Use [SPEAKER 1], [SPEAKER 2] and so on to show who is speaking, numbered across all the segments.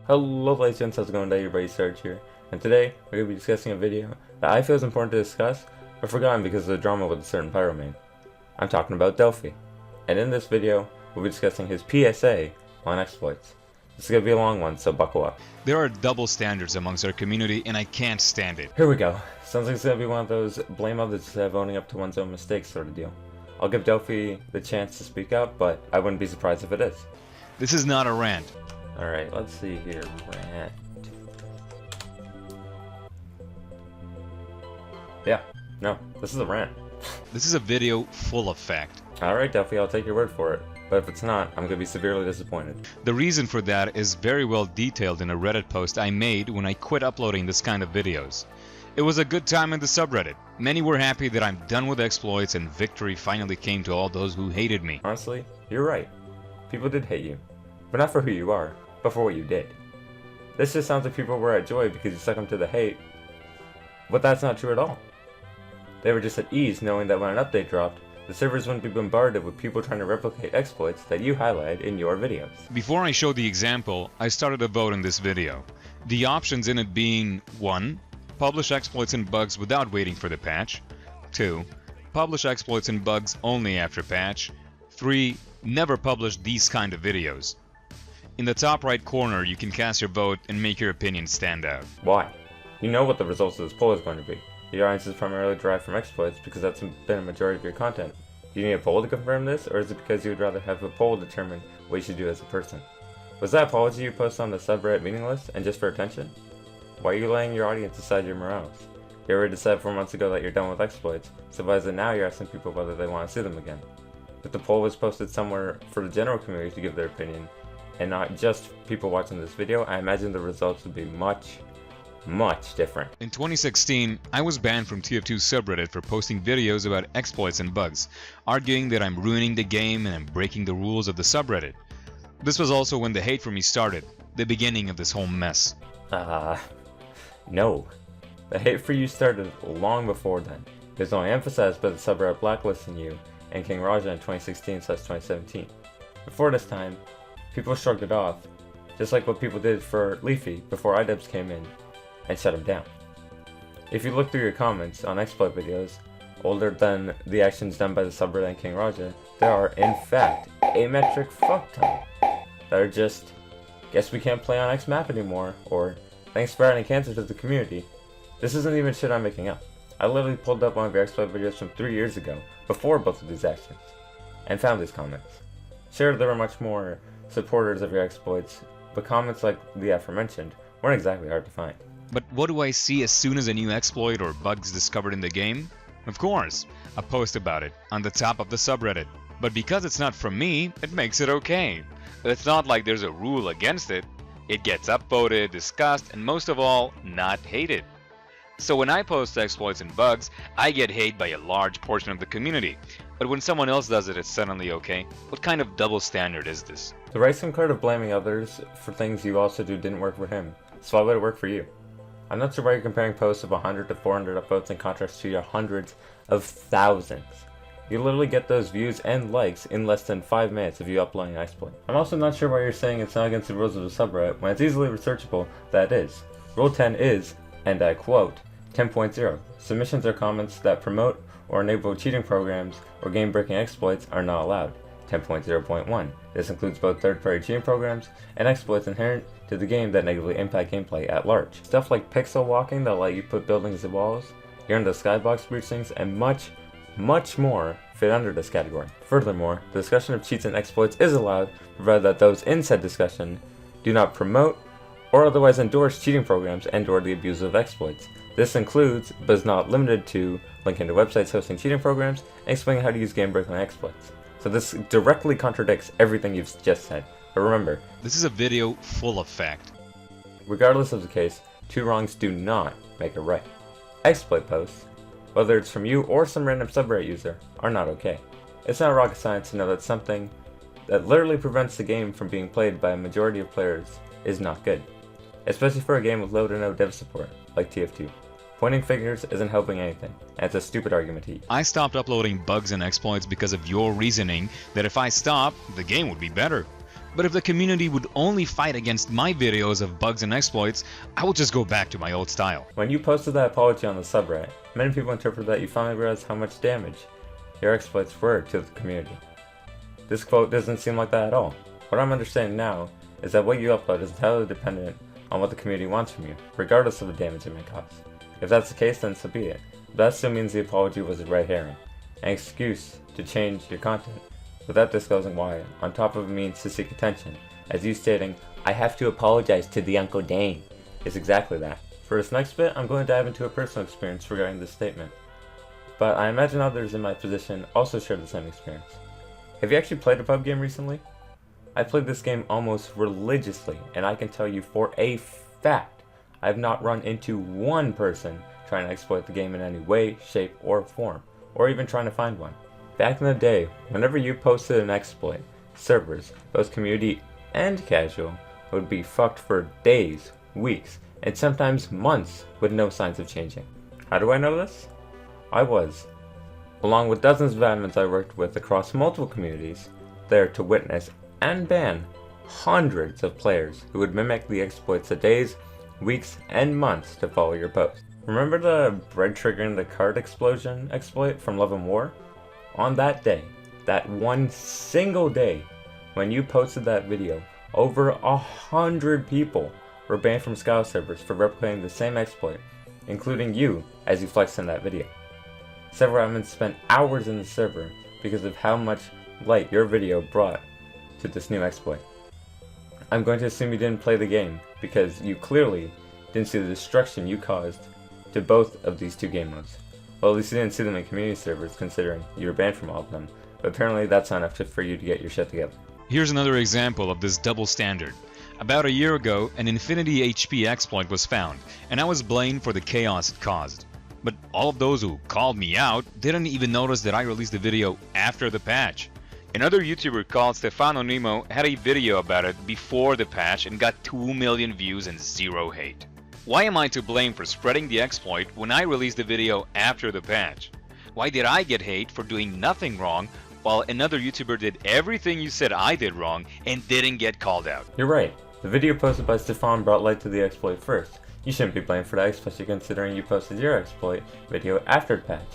[SPEAKER 1] Hello ladies and gents, how's it going today? Everybody Serge here, and today we're going to be discussing a video that I feel is important to discuss, but forgotten because of the drama with a certain pyromane. I'm talking about Delfy, and in this video we'll be discussing his PSA on exploits. This is going to be a long one, so buckle up.
[SPEAKER 2] There are double standards amongst our community and I can't stand it.
[SPEAKER 1] Here we go. Sounds like it's going to be one of those blame others instead of owning up to one's own mistakes sort of deal. I'll give Delfy the chance to speak up, but I wouldn't be surprised if it is.
[SPEAKER 2] This is not a rant.
[SPEAKER 1] Alright, let's see here. Rant. Yeah, no, this is a rant.
[SPEAKER 2] This is a video full of fact.
[SPEAKER 1] Alright, Delfy, I'll take your word for it. But if it's not, I'm gonna be severely disappointed.
[SPEAKER 2] The reason for that is very well detailed in a Reddit post I made when I quit uploading this kind of videos. It was a good time in the subreddit. Many were happy that I'm done with exploits and victory finally came to all those who hated me.
[SPEAKER 1] Honestly, you're right. People did hate you. But not for who you are, but for what you did. This just sounds like people were at joy because you succumbed to the hate. But that's not true at all. They were just at ease knowing that when an update dropped, the servers wouldn't be bombarded with people trying to replicate exploits that you highlighted in your videos.
[SPEAKER 2] Before I show the example, I started a vote in this video. The options in it being 1. Publish exploits and bugs without waiting for the patch. 2. Publish exploits and bugs only after patch. 3. Never publish these kind of videos. In the top right corner, you can cast your vote and make your opinion stand out.
[SPEAKER 1] Why? You know what the results of this poll is going to be. Your audience is primarily derived from exploits because that's been a majority of your content. Do you need a poll to confirm this, or is it because you would rather have a poll determine what you should do as a person? Was that apology you posted on the subreddit meaningless and just for attention? Why are you letting your audience decide your morals? You already decided 4 months ago that you're done with exploits, so why is it now you're asking people whether they want to see them again? If the poll was posted somewhere for the general community to give their opinion, and not just people watching this video, I imagine the results would be much different.
[SPEAKER 2] In 2016, I was banned from TF2 subreddit for posting videos about exploits and bugs, arguing that I'm ruining the game and I'm breaking the rules of the subreddit. This was also when the hate for me started, the beginning of this whole mess.
[SPEAKER 1] No. The hate for you started long before then. It was only emphasized by the subreddit blacklisting you and King Raja in 2016/2017. Before this time, people shrugged it off, just like what people did for Leafy before iDubbbz came in and shut him down. If you look through your comments on exploit videos, older than the actions done by the subreddit and King Raja, there are in fact a metric fuck ton that are just, guess we can't play on X map anymore, or thanks for adding cancer to the community. This isn't even shit I'm making up. I literally pulled up one of your exploit videos from 3 years ago, before both of these actions, and found these comments. Sure, there were much more supporters of your exploits, but comments like the aforementioned weren't exactly hard to find.
[SPEAKER 2] But what do I see as soon as a new exploit or bug is discovered in the game? Of course, a post about it on the top of the subreddit. But because it's not from me, it makes it okay. It's not like there's a rule against it. It gets upvoted, discussed, and most of all, not hated. So when I post exploits and bugs, I get hate by a large portion of the community. But when someone else does it, it's suddenly okay. What kind of double standard is this?
[SPEAKER 1] The right SIM card of blaming others for things you also do didn't work for him, so why would it work for you? I'm not sure why you're comparing posts of 100 to 400 upvotes in contrast to your hundreds of thousands. You literally get those views and likes in less than 5 minutes of you uploading an exploit. I'm also not sure why you're saying it's not against the rules of the subreddit when it's easily researchable that it is. Rule 10 is, and I quote, 10.0. Submissions or comments that promote or enable cheating programs or game-breaking exploits are not allowed. 10.0.1. This includes both third-party cheating programs and exploits inherent to the game that negatively impact gameplay at large. Stuff like pixel walking that let you put buildings and walls, you're in the skybox breachings, and much more fit under this category. Furthermore, the discussion of cheats and exploits is allowed, provided that those in said discussion do not promote or otherwise endorse cheating programs and/or the abuse of exploits. This includes, but is not limited to, linking to websites hosting cheating programs and explaining how to use game-breaking exploits. So this directly contradicts everything you've just said. But remember,
[SPEAKER 2] this is a video full of fact.
[SPEAKER 1] Regardless of the case, 2 wrongs do not make a right. Exploit posts, whether it's from you or some random subreddit user, are not okay. It's not rocket science to know that something that literally prevents the game from being played by a majority of players is not good. Especially for a game with low to no dev support, like TF2. Pointing fingers isn't helping anything, and it's a stupid argument to use.
[SPEAKER 2] I stopped uploading bugs and exploits because of your reasoning that if I stop, the game would be better. But if the community would only fight against my videos of bugs and exploits, I would just go back to my old style.
[SPEAKER 1] When you posted that apology on the subreddit, many people interpreted that you finally realized how much damage your exploits were to the community. This quote doesn't seem like that at all. What I'm understanding now is that what you upload is entirely dependent on what the community wants from you, regardless of the damage it may cause. If that's the case, then so be it. But that still means the apology was a red herring, an excuse to change your content, without disclosing why, on top of a means to seek attention, as you stating, "I have to apologize to the Uncle Dane," is exactly that. For this next bit, I'm going to dive into a personal experience regarding this statement. But I imagine others in my position also share the same experience. Have you actually played a pub game recently? I played this game almost religiously, and I can tell you for a fact, I have not run into one person trying to exploit the game in any way, shape, or form, or even trying to find one. Back in the day, whenever you posted an exploit, servers, both community and casual, would be fucked for days, weeks, and sometimes months with no signs of changing. How do I know this? I was, along with dozens of admins I worked with across multiple communities, there to witness and ban hundreds of players who would mimic the exploits of days, weeks, and months to follow your post. Remember the bread triggering the cart explosion exploit from Love and War? On that day, that one single day, when you posted that video, over 100 people were banned from Scout servers for replicating the same exploit, including you as you flexed in that video. Several admins spent hours in the server because of how much light your video brought to this new exploit. I'm going to assume you didn't play the game because you clearly didn't see the destruction you caused to both of these two game modes. Well, at least you didn't see them in community servers considering you were banned from all of them, but apparently that's not enough for you to get your shit together.
[SPEAKER 2] Here's another example of this double standard. About a year ago, an Infinity HP exploit was found, and I was blamed for the chaos it caused. But all of those who called me out didn't even notice that I released the video after the patch. Another YouTuber called Stefano Nemo had a video about it before the patch and got 2 million views and 0 hate. Why am I to blame for spreading the exploit when I released the video after the patch? Why did I get hate for doing nothing wrong while another YouTuber did everything you said I did wrong and didn't get called out?
[SPEAKER 1] You're right. The video posted by Stefan brought light to the exploit first. You shouldn't be blamed for that, especially considering you posted your exploit video after the patch.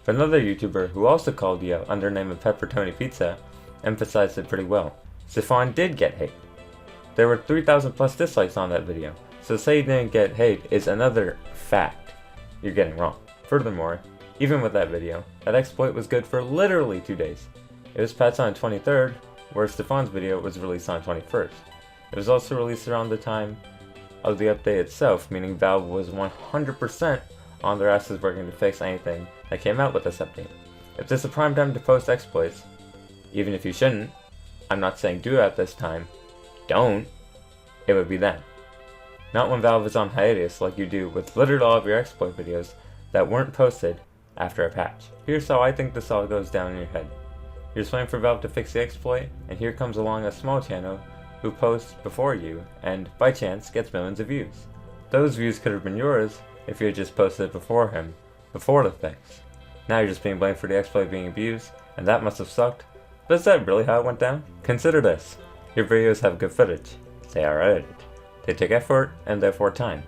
[SPEAKER 1] But another YouTuber who also called you out under the name of PepperToni Pizza emphasized it pretty well. Stefan did get hate. There were 3,000 plus dislikes on that video, so to say you didn't get hate is another fact you're getting wrong. Furthermore, even with that video, that exploit was good for literally 2 days. It was patched on the 23rd, whereas Stefan's video was released on the 21st. It was also released around the time of the update itself, meaning Valve was 100% on their asses working to fix anything that came out with this update. If this is a prime time to post exploits, even if you shouldn't, I'm not saying do it at this time, don't, it would be then. Not when Valve is on hiatus like you do with literally all of your exploit videos that weren't posted after a patch. Here's how I think this all goes down in your head. You're just waiting for Valve to fix the exploit, and here comes along a small channel who posts before you and, by chance, gets millions of views. Those views could have been yours if you had just posted it before him, before the fix. Now you're just being blamed for the exploit being abused, and that must have sucked. But is that really how it went down? Consider this. Your videos have good footage. They are edited. They take effort and therefore time.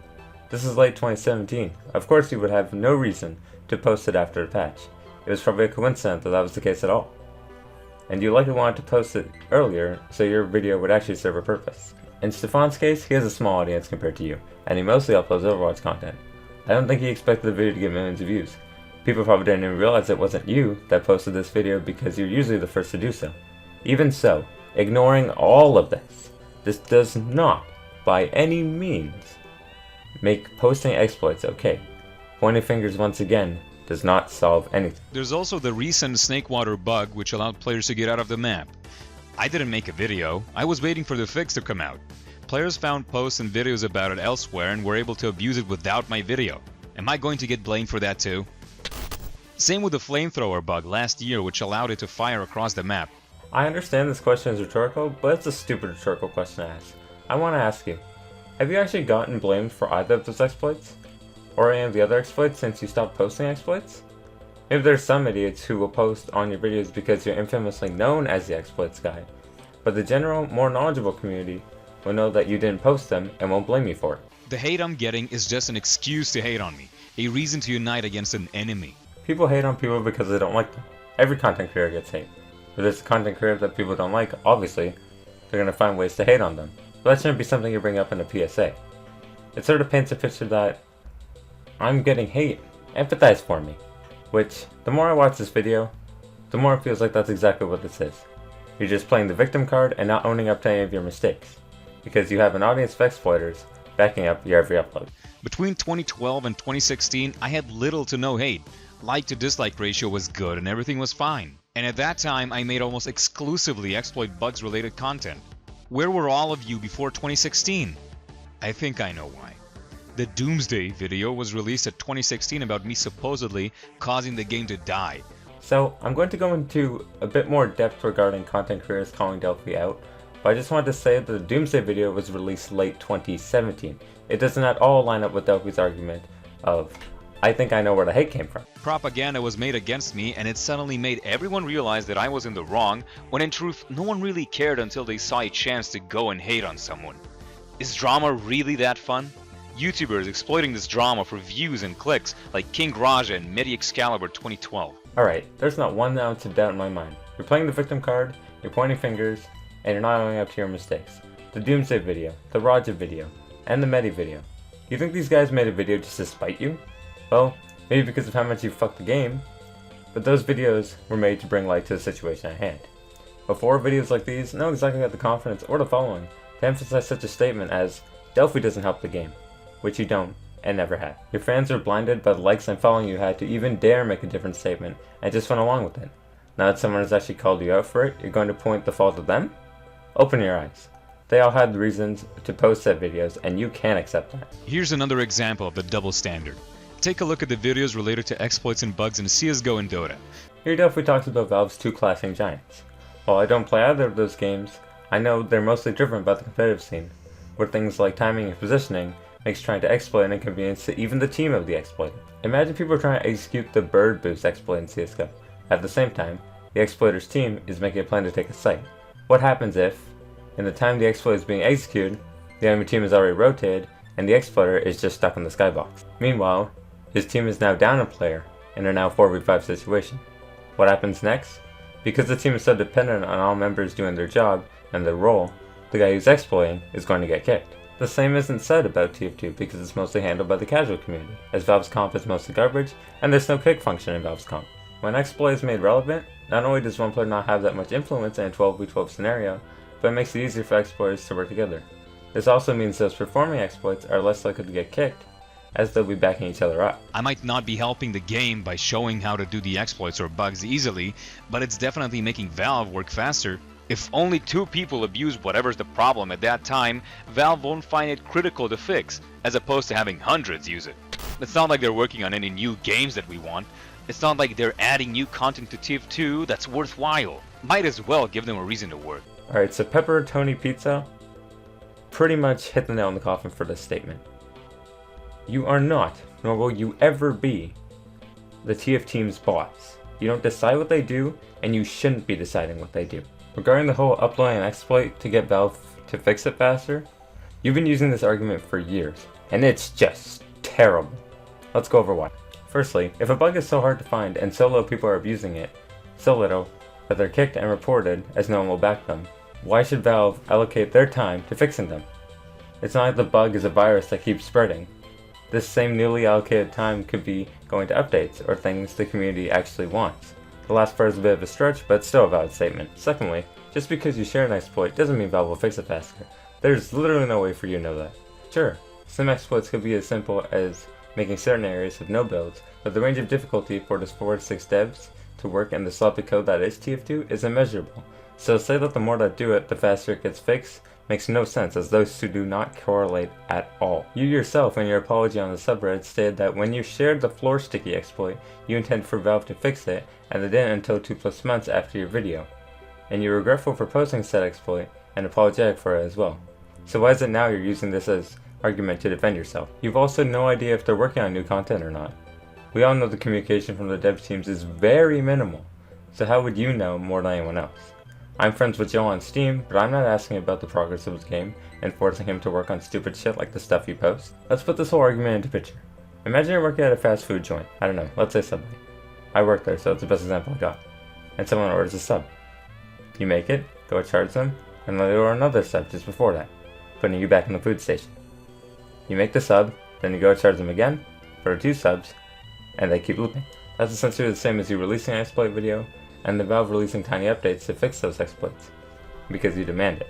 [SPEAKER 1] This is late 2017. Of course you would have no reason to post it after the patch. It was probably a coincidence that was the case at all. And you likely wanted to post it earlier so your video would actually serve a purpose. In Stefan's case, he has a small audience compared to you, and he mostly uploads Overwatch content. I don't think he expected the video to get millions of views. People probably didn't even realize it wasn't you that posted this video because you're usually the first to do so. Even so, ignoring all of this does not, by any means, make posting exploits okay. Pointing fingers once again does not solve anything.
[SPEAKER 2] There's also the recent Snakewater bug which allowed players to get out of the map. I didn't make a video, I was waiting for the fix to come out. Players found posts and videos about it elsewhere and were able to abuse it without my video. Am I going to get blamed for that too? Same with the flamethrower bug last year which allowed it to fire across the map.
[SPEAKER 1] I understand this question is rhetorical, but it's a stupid rhetorical question to ask. I want to ask you, have you actually gotten blamed for either of those exploits? Or any of the other exploits since you stopped posting exploits? Maybe there's some idiots who will post on your videos because you're infamously known as the exploits guy, but the general, more knowledgeable community will know that you didn't post them and won't blame you for it.
[SPEAKER 2] The hate I'm getting is just an excuse to hate on me, a reason to unite against an enemy.
[SPEAKER 1] People hate on people because they don't like them. Every content creator gets hate. If there's a content creator that people don't like, obviously, they're going to find ways to hate on them. But that shouldn't be something you bring up in a PSA. It sort of paints a picture that I'm getting hate, empathize for me. Which, the more I watch this video, the more it feels like that's exactly what this is. You're just playing the victim card and not owning up to any of your mistakes. Because you have an audience of exploiters backing up your every upload.
[SPEAKER 2] Between 2012 and 2016, I had little to no hate. Like to dislike ratio was good and everything was fine. And at that time, I made almost exclusively exploit bugs related content. Where were all of you before 2016? I think I know why. The Doomsday video was released at 2016 about me supposedly causing the game to die.
[SPEAKER 1] So, I'm going to go into a bit more depth regarding content creators calling Delfy out, but I just wanted to say that the Doomsday video was released late 2017. It doesn't at all line up with Delfy's argument of, I think I know where the hate came from.
[SPEAKER 2] Propaganda was made against me and it suddenly made everyone realize that I was in the wrong, when in truth no one really cared until they saw a chance to go and hate on someone. Is drama really that fun? YouTubers exploiting this drama for views and clicks like King Raja and Medi Excalibur 2012.
[SPEAKER 1] Alright, there's not one ounce of doubt in my mind. You're playing the victim card, you're pointing fingers, and you're not owning up to your mistakes. The Doomsday video, the Raja video, and the Medi video. You think these guys made a video just to spite you? Well, maybe because of how much you fucked the game, but those videos were made to bring light to the situation at hand. Before videos like these, no one exactly had the confidence or the following to emphasize such a statement as, Delfy doesn't help the game, which you don't, and never had. Your fans are blinded by the likes and following you had to even dare make a different statement, and just went along with it. Now that someone has actually called you out for it, you're going to point the fault at them? Open your eyes. They all had reasons to post said videos, and you can't accept that.
[SPEAKER 2] Here's another example of the double standard. Take a look at the videos related to exploits and bugs in CSGO and Dota.
[SPEAKER 1] Here Delfy talks about Valve's two clashing giants. While I don't play either of those games, I know they're mostly driven by the competitive scene, where things like timing and positioning makes trying to exploit an inconvenience to even the team of the exploiter. Imagine people are trying to execute the bird boost exploit in CSGO. At the same time, the exploiter's team is making a plan to take a site. What happens if, in the time the exploit is being executed, the enemy team is already rotated, and the exploiter is just stuck in the skybox? Meanwhile, his team is now down a player, in a now 4v5 situation. What happens next? Because the team is so dependent on all members doing their job and their role, the guy who's exploiting is going to get kicked. The same isn't said about TF2 because it's mostly handled by the casual community, as Valve's comp is mostly garbage, and there's no kick function in Valve's comp. When exploit is made relevant, not only does one player not have that much influence in a 12v12 scenario, but it makes it easier for exploiters to work together. This also means those performing exploits are less likely to get kicked, as they'll be backing each other up.
[SPEAKER 2] I might not be helping the game by showing how to do the exploits or bugs easily, but it's definitely making Valve work faster. If only 2 people abuse whatever's the problem at that time, Valve won't find it critical to fix, as opposed to having hundreds use it. It's not like they're working on any new games that we want. It's not like they're adding new content to TF2 that's worthwhile. Might as well give them a reason to work.
[SPEAKER 1] Alright, so PepperToni Pizza pretty much hit the nail in the coffin for this statement. You are not, nor will you ever be, the TF team's boss. You don't decide what they do, and you shouldn't be deciding what they do. Regarding the whole uploading an exploit to get Valve to fix it faster, you've been using this argument for years, and it's just terrible. Let's go over why. Firstly, if a bug is so hard to find and so low people are abusing it, so little, that they're kicked and reported as no one will back them, why should Valve allocate their time to fixing them? It's not like the bug is a virus that keeps spreading. This same newly allocated time could be going to updates or things the community actually wants. The last part is a bit of a stretch, but it's still a valid statement. Secondly, just because you share an exploit doesn't mean Valve will fix it faster. There's literally no way for you to know that. Sure, some exploits could be as simple as making certain areas have no builds, but the range of difficulty for just 4 to 6 devs to work in the sloppy code that is TF2 is immeasurable. So to say that the more that do it, the faster it gets fixed, makes no sense, as those two do not correlate at all. You yourself, in your apology on the subreddit, stated that when you shared the floor sticky exploit, you intended for Valve to fix it, and they didn't until 2+ months after your video. And you're regretful for posting said exploit, and apologetic for it as well. So why is it now you're using this as argument to defend yourself? You've also no idea if they're working on new content or not. We all know the communication from the dev teams is very minimal, so how would you know more than anyone else? I'm friends with Joe on Steam, but I'm not asking about the progress of his game and forcing him to work on stupid shit like the stuff he posts. Let's put this whole argument into picture. Imagine you're working at a fast food joint. I don't know, let's say Subway. I work there, so it's the best example I got. And someone orders a sub. You make it, go charge them, and then they order another sub just before that, putting you back in the food station. You make the sub, then you go charge them again, for 2 subs, and they keep looping. That's essentially the same as you releasing an exploit video, and the Valve releasing tiny updates to fix those exploits, because you demand it,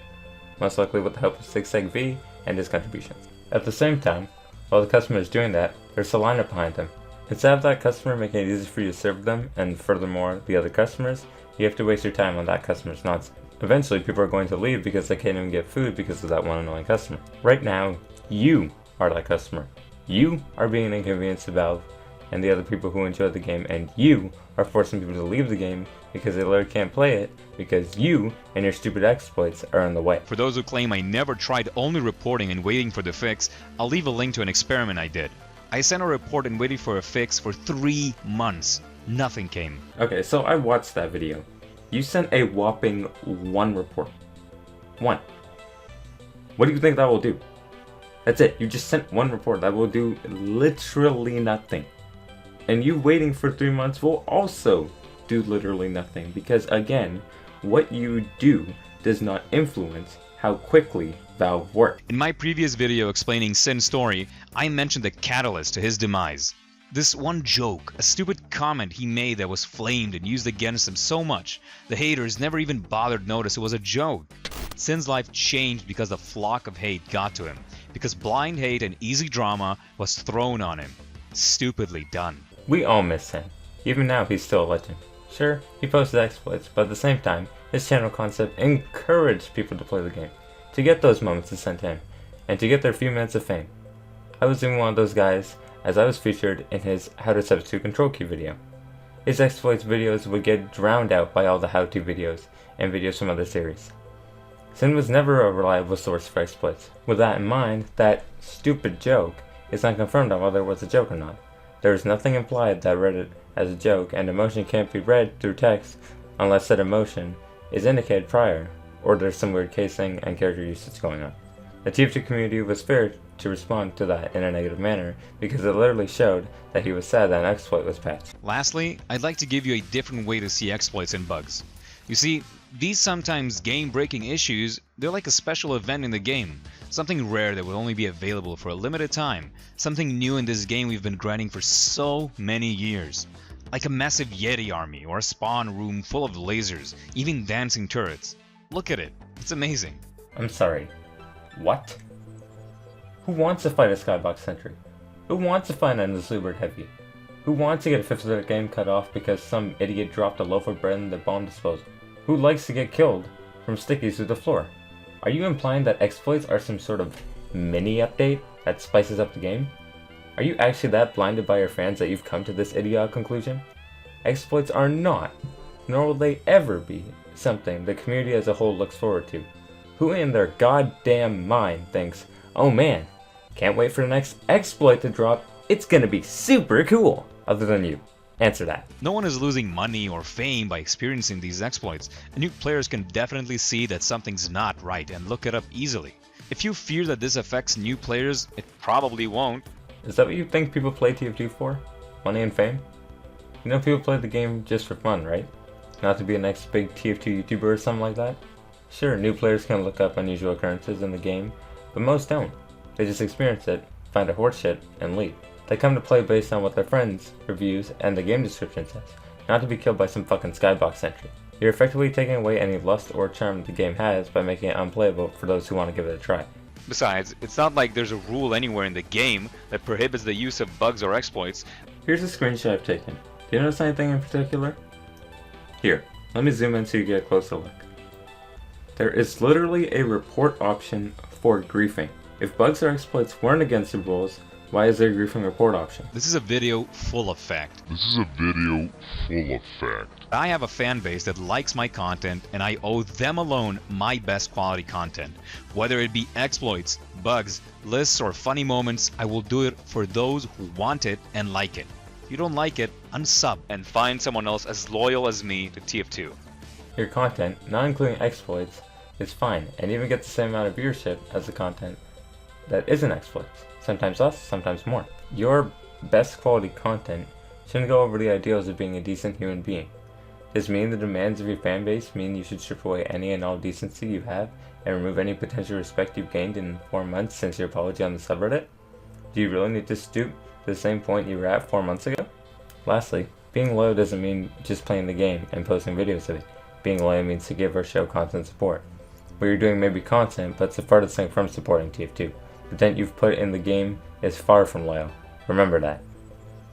[SPEAKER 1] most likely with the help of SigSegV and his contributions. At the same time, while the customer is doing that, there's a lineup behind them. Instead of that customer making it easy for you to serve them, and furthermore the other customers, you have to waste your time on that customer's nonsense. Eventually people are going to leave because they can't even get food because of that one annoying customer. Right now, you are that customer. You are being an inconvenience to Valve and the other people who enjoy the game, and you are forcing people to leave the game because they literally can't play it because you and your stupid exploits are in the way.
[SPEAKER 2] For those who claim I never tried only reporting and waiting for the fix, I'll leave a link to an experiment I did. I sent a report and waited for a fix for 3 months. Nothing came.
[SPEAKER 1] Okay, so I watched that video. You sent a whopping 1 report. 1. What do you think that will do? That's it. You just sent 1 report that will do literally nothing. And you waiting for 3 months will also do literally nothing, because again, what you do does not influence how quickly Valve works.
[SPEAKER 2] In my previous video explaining Sin's story, I mentioned the catalyst to his demise. This one joke, a stupid comment he made that was flamed and used against him so much, the haters never even bothered notice it was a joke. Sin's life changed because the flock of hate got to him, because blind hate and easy drama was thrown on him. Stupidly done.
[SPEAKER 1] We all miss Sin. Even now, he's still a legend. Sure, he posted exploits, but at the same time, his channel concept encouraged people to play the game, to get those moments to send him, and to get their few minutes of fame. I was even one of those guys, as I was featured in his How to Substitute Control Key video. His exploits videos would get drowned out by all the how-to videos and videos from other series. Sin was never a reliable source for exploits. With that in mind, that stupid joke is not confirmed on whether it was a joke or not. There is nothing implied that read it as a joke, and emotion can't be read through text unless said emotion is indicated prior, or there's some weird casing and character usage going on. The TF2 community was fair to respond to that in a negative manner because it literally showed that he was sad that an exploit was patched.
[SPEAKER 2] Lastly, I'd like to give you a different way to see exploits and bugs. You see, these sometimes game-breaking issues, they're like a special event in the game. Something rare that will only be available for a limited time. Something new in this game we've been grinding for so many years. Like a massive Yeti army or a spawn room full of lasers, even dancing turrets. Look at it, it's amazing.
[SPEAKER 1] I'm sorry, what? Who wants to fight a Skybox Sentry? Who wants to fight an endlessly word heavy? Who wants to get a fifth of their game cut off because some idiot dropped a loaf of bread in the bomb disposal? Who likes to get killed from stickies through the floor? Are you implying that exploits are some sort of mini update that spices up the game? Are you actually that blinded by your fans that you've come to this idiotic conclusion? Exploits are not, nor will they ever be, something the community as a whole looks forward to. Who in their goddamn mind thinks, oh man, can't wait for the next exploit to drop, it's gonna be super cool, other than you? Answer that.
[SPEAKER 2] No one is losing money or fame by experiencing these exploits, and new players can definitely see that something's not right and look it up easily. If you fear that this affects new players, it probably won't.
[SPEAKER 1] Is that what you think people play TF2 for? Money and fame? You know people play the game just for fun, right? Not to be the next big TF2 YouTuber or something like that? Sure, new players can look up unusual occurrences in the game, but most don't. They just experience it, find it horseshit, and leave. They come to play based on what their friends, reviews, and the game description says, not to be killed by some fucking Skybox Sentry. You're effectively taking away any lust or charm the game has by making it unplayable for those who want to give it a try.
[SPEAKER 2] Besides, it's not like there's a rule anywhere in the game that prohibits the use of bugs or exploits.
[SPEAKER 1] Here's a screenshot I've taken. Do you notice anything in particular? Here, let me zoom in so you get a closer look. There is literally a report option for griefing. If bugs or exploits weren't against the rules, why is there a griefing report option?
[SPEAKER 2] This is a video full of fact. I have a fan base that likes my content, and I owe them alone my best quality content. Whether it be exploits, bugs, lists, or funny moments, I will do it for those who want it and like it. If you don't like it, unsub and find someone else as loyal as me to TF2.
[SPEAKER 1] Your content, not including exploits, is fine and even gets the same amount of viewership as the content that isn't exploits. Sometimes less, sometimes more. Your best quality content shouldn't go over the ideals of being a decent human being. Does mean the demands of your fanbase mean you should strip away any and all decency you have and remove any potential respect you've gained in 4 months since your apology on the subreddit? Do you really need to stoop to the same point you were at 4 months ago? Lastly, being loyal doesn't mean just playing the game and posting videos of it. Being loyal means to give or show constant support. What you're doing may be content, but it's the farthest thing from supporting TF2. The dent you've put in the game is far from loyal. Remember that.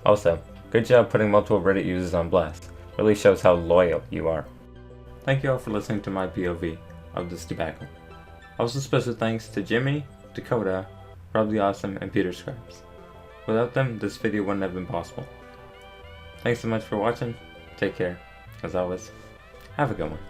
[SPEAKER 1] Also, good job putting multiple Reddit users on blast. Really shows how loyal you are. Thank you all for listening to my POV of this debacle. Also special thanks to Jimmy, Dakota, Rob the Awesome, and Peter Scribes. Without them, this video wouldn't have been possible. Thanks so much for watching. Take care. As always, have a good one.